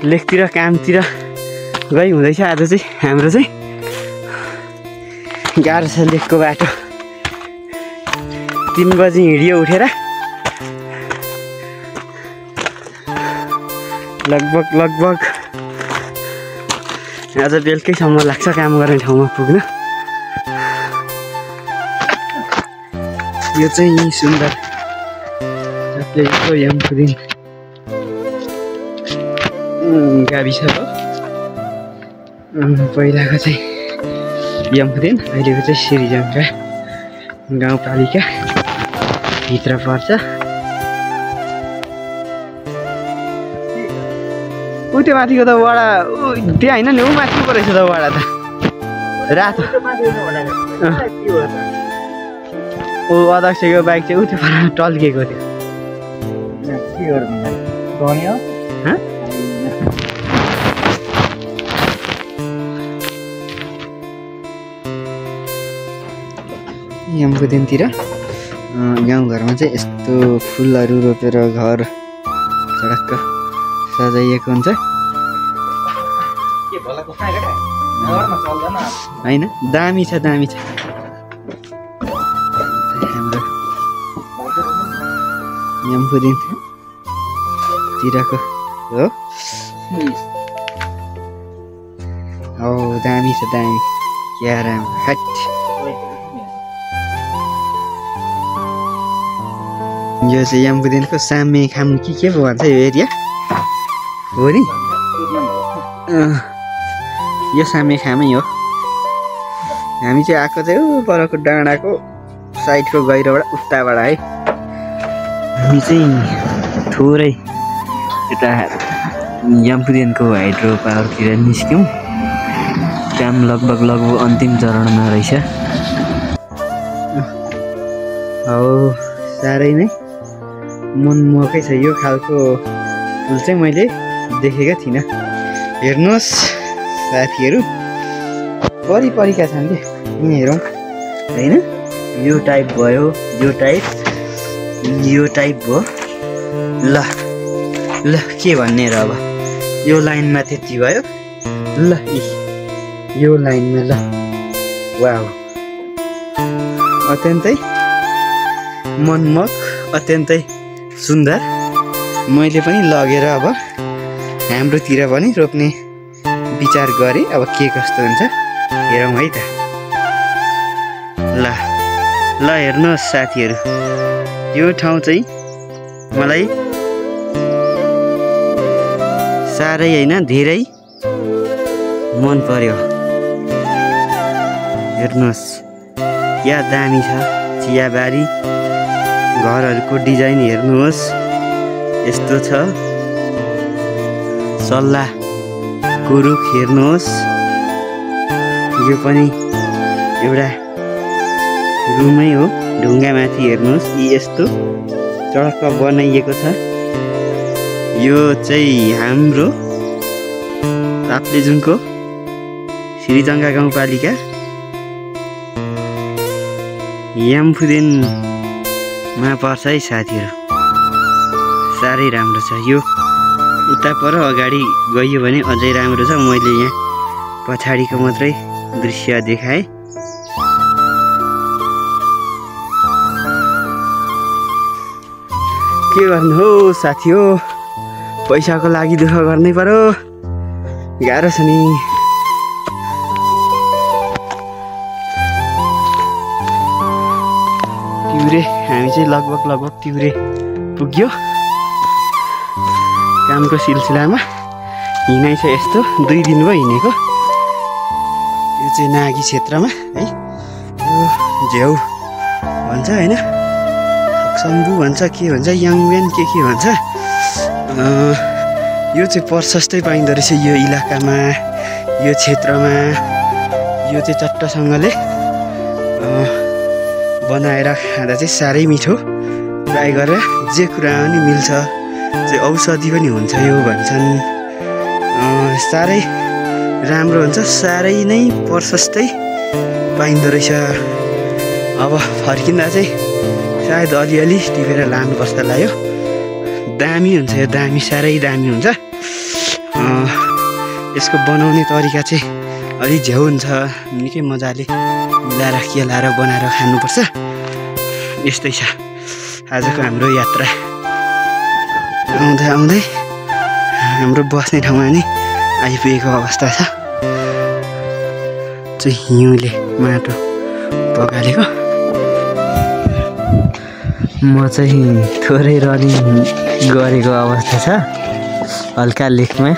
लेकतिर कामतिर गई हुँदैछ आज चाहिँ हाम्रो चाहिँ गाह्रो छ लेकको बाटो 3 बजी हिँडियो उठेर लगभग आज बेलुकैसम्म लाग्छ काम गर्ने ठाउँमा पुग्न। यो चाहिँ सुन्दर यमफुदिन गाविस हो। पहिलाको चाहिँ यमफुदिन अहिलेको चाहिँ सिरिजनका गाउँपालिका भित्र पर्छ। ऊ त्यो माथिको त वडा त्यो होइन नि, ऊ माथि पो रहेछ त वडा त रातो। ऊ अध्यक्षको बाइक चाहिँ ऊ त्यो टल्किएको थियो। यमफुदिनतिर गाउँघरमा चाहिँ यस्तो फुलहरू रोपेर घर सडक सजाइएको हुन्छ होइन। दामी छ हाम्रो यमफुदिनतिरको हो। औ दामी छ दामी, क्या राम्रो हट। यो चाहिँ यमफुदिनको सामे खाम के पो भन्छ यो एरिया हो नि। यो सामे खामै हो। हामी चाहिँ आएको चाहिँ ऊ परको डाँडाको साइडको गहिरोबाट उताबाट है। हामी चाहिँ थोरै यता यमफुदिनको हाइड्रो पावरतिर निस्क्यौँ। काम लगभग अन्तिम चरणमा रहेछ। हो साह्रै नै मनमोहकै छ यो खालको फुल चाहिँ मैले देखेको थिइनँ। हेर्नुहोस् साथीहरू परिका छन् कि यहाँ हेरौँ होइन। यो टाइप भयो, यो टाइप भयो। ल के भन्ने र अब यो लाइनमा त्यति भयो। ल यो लाइनमा ल वाउ अत्यन्तै मनमोहक, अत्यन्तै सुन्दर। मैले पनि लगेर अब हाम्रोतिर पनि रोप्ने विचार गरेँ। अब के कस्तो हुन्छ हेरौँ है त। ल हेर्नुहोस् साथीहरू, यो ठाउँ चाहिँ मलाई साह्रै होइन धेरै मन पर्यो। हेर्नुहोस् क्या दामी छ चियाबारी। घरहरूको डिजाइन हेर्नुहोस् यस्तो छ। सल्लाहको रुख हेर्नुहोस्, यो पनि एउटा रुमै हो। ढुङ्गामाथि हेर्नुहोस् यस्तो चडक्क बनाइएको छ। यो चाहिँ हाम्रो ताप्लेजुङको श्रीजङ्गा गाउँपालिका यमफुदिनमा पर्छ है साथीहरू। साह्रै राम्रो छ यो। उता पर अगाडि गइयो भने अझै राम्रो छ। मैले यहाँ पछाडिको मात्रै दृश्य देखाएँ। के गर्नु हो साथी हो, पैसाको लागि दुःख गर्नै पर्यो। गाह्रो छ नि। तिउरे हामी चाहिँ लगभग तिउरे पुग्यो। कामको सिलसिलामा हिँडाइ छ यस्तो। 2 दिन भयो हिँडेको। यो चाहिँ नागी क्षेत्रमा है। यो झ्याउ भन्छ होइन, सक्सम्बु भन्छ, के भन्छ, याङबेन के भन्छ। यो चाहिँ प्रशस्तै पाइँदो रहेछ यो इलाकामा, यो क्षेत्रमा। यो चाहिँ चट्टसँगले बनाएर खाँदा चाहिँ साह्रै मिठो। ट्राई गरेर जे कुरा पनि मिल्छ, चाहिँ औषधि पनि हुन्छ यो भन्छन्। साह्रै राम्रो हुन्छ, साह्रै नै प्रशस्तै पाइँदो रहेछ। अब फर्किँदा चाहिँ सायद अलिअलि टिपेर लानुपर्छ लाग्यो। दामी हुन्छ यो दामी साह्रै दामी हुन्छ यसको बनाउने तरिका चाहिँ अलि झ्याउ हुन्छ निकै मजाले मिलाएर केलाएर बनाएर खानुपर्छ यस्तै छ आजको हाम्रो यात्रा आउँदै आउँदै हाम्रो बस्ने ठाउँमा नि आइपुगेको अवस्था छ चाहिँ हिउँले माटो पगालेको म चाहिँ थोरै रनिङ गरेको अवस्था छ हल्का लेखमा